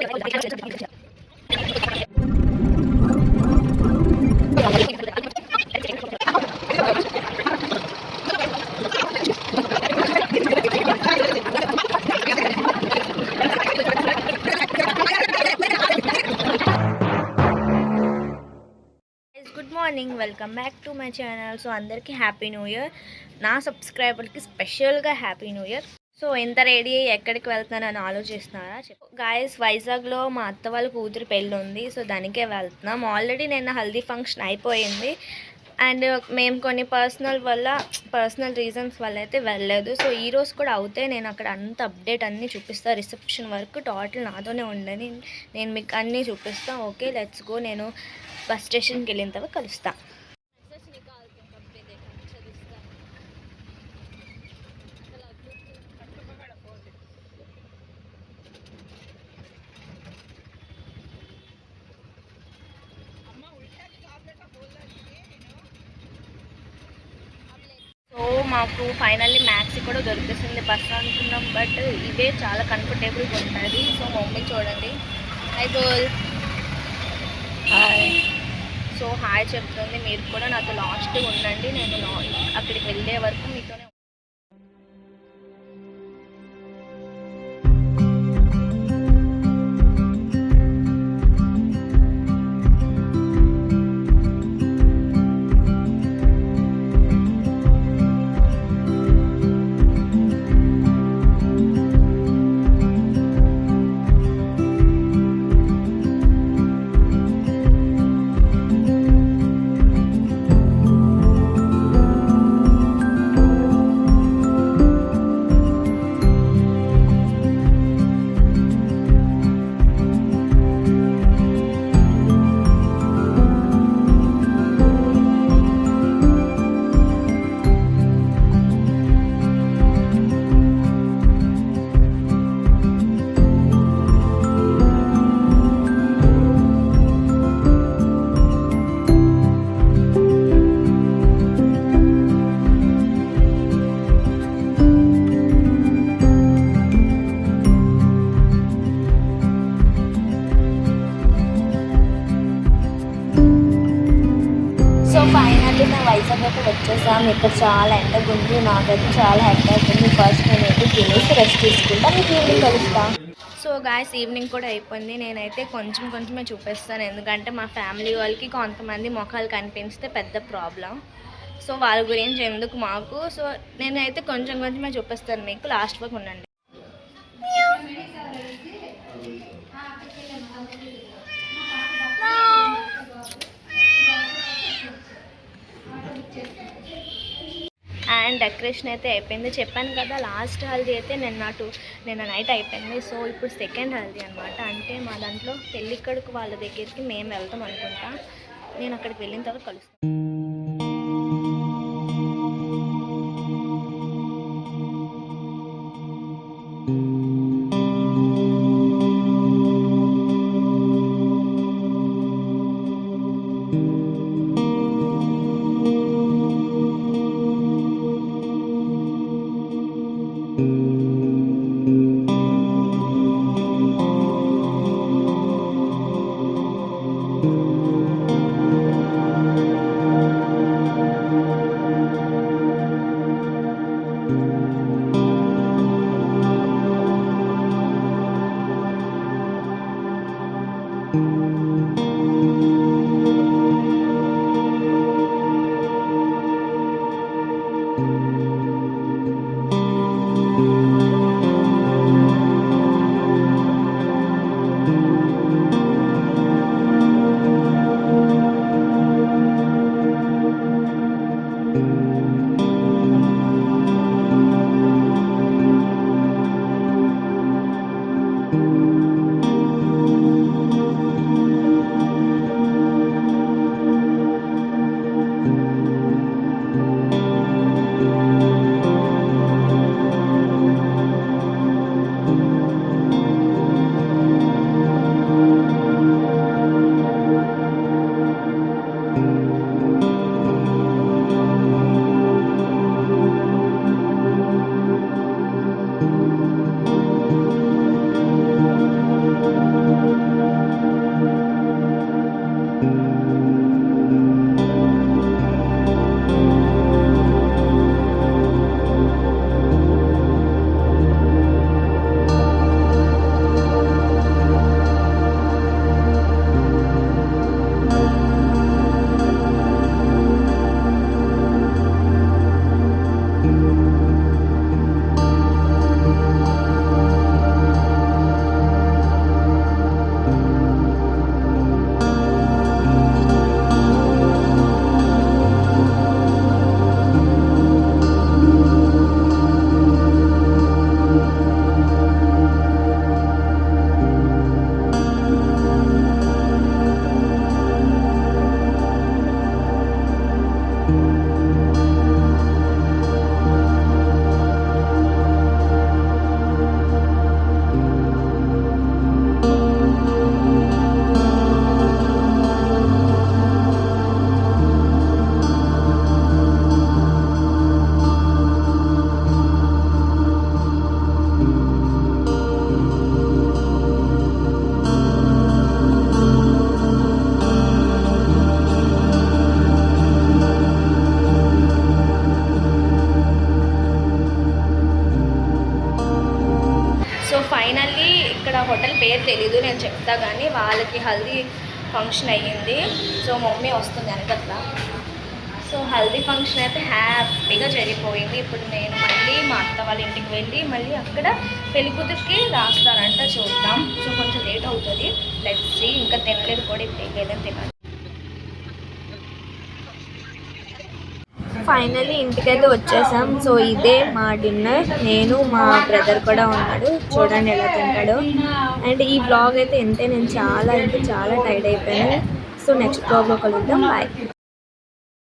Good morning, welcome back to my channel. So అందరికీ happy new year. నా సబ్స్క్రైబర్కి స్పెషల్గా happy new year. So ఎంత ready అయ్యి ఎక్కడికి వెళ్తున్నానని ఆలోచిస్తున్నారా? గాయస్, వైజాగ్లో మా అత్త వాళ్ళ కూతురు పెళ్ళి ఉంది. సో దానికే వెళ్తున్నాం. ఆల్రెడీ నిన్న హల్దీ ఫంక్షన్ అయిపోయింది అండ్ మేము కొన్ని పర్సనల్ రీజన్స్ వల్ల అయితే వెళ్ళలేదు. సో ఈరోజు కూడా అవుతే నేను అక్కడ అంత అప్డేట్ అన్నీ చూపిస్తాను. రిసెప్షన్ వరకు టోటల్ నాతోనే ఉండని నేను మీకు అన్నీ చూపిస్తాను. Okay, let's go. నేను బస్ స్టేషన్కి వెళ్ళిన తర్వాత కలుస్తా. సో మాకు ఫైనల్లీ మ్యాక్సీ కూడా దొరికేసింది. బస్ అనుకున్నాం, బట్ ఇవే చాలా కంఫర్టబుల్గా ఉంటుంది. సో మా మమ్మీ చూడండి, high girl, hi. So hi చెప్తుంది. మీరు కూడా నాతో లాస్ట్ ఉండండి, నేను అక్కడికి వెళ్ళే వరకు మీతోనే. ఫైనల్లీ మేము వైజాగ్ అయితే వచ్చేసాం. ఇక్కడ చాలా ఎండగా ఉంది, నాకైతే చాలా హెక్టాక్ ఉంది. ఫస్ట్ నేనైతే తినేసి రెస్ట్ తీసుకుంటా, మీకు ఈవినింగ్ కలుస్తాం. సో గాయస్, ఈవినింగ్ కూడా అయిపోయింది. నేనైతే కొంచెమే చూపిస్తాను, ఎందుకంటే మా ఫ్యామిలీ వాళ్ళకి కొంతమంది ముఖాలు కనిపిస్తే పెద్ద ప్రాబ్లం. సో వాళ్ళ గురించి ఎందుకు మాకు. సో నేనైతే కొంచెమే చూపిస్తాను మీకు, లాస్ట్ వరకు ఉండండి. అండ్ డెకరేషన్ అయితే అయిపోయింది. చెప్పాను కదా, లాస్ట్ హల్దీ అయితే నిన్న నైట్ అయిపోయింది. సో ఇప్పుడు సెకండ్ హల్దీ అనమాట. అంటే మా దాంట్లో పెళ్ళికొడుకు వాళ్ళ దగ్గరికి మేము వెళ్తాం అనుకుంటా. నేను అక్కడికి వెళ్ళిన తర్వాత కలుస్తాను. తెలీదు, నేను చెప్తా. కానీ వాళ్ళకి హల్దీ ఫంక్షన్ అయ్యింది. సో మమ్మీ వస్తుంది వెనకట్లా. సో హల్దీ ఫంక్షన్ అయితే హ్యాపీగా జరిగిపోయింది. ఇప్పుడు నేను మళ్ళీ మా అత్త వాళ్ళ ఇంటికి వెళ్ళి మళ్ళీ అక్కడ పెళ్ళికూతురికి రాస్తారంట, చూద్దాం. సో కొంచెం లేట్ అవుతుంది. Let's see. ఇంకా తినలేదు కూడా, ఇప్పుడు ఏదైనా తినాలి. ఫైనల్లీ ఇంటికైతే వచ్చేసాం. సో ఇదే మా డిన్నర్. నేను మా బ్రదర్ కూడా ఉన్నాడు, చూడండి ఎలా తింటాడు. అండ్ ఈ బ్లాగ్ అయితే ఎంతే, నేను చాలా అంటే చాలా టైర్డ్ అయిపోయాను. సో నెక్స్ట్ బ్లాగ్లో కలుద్దాం. బాయ్.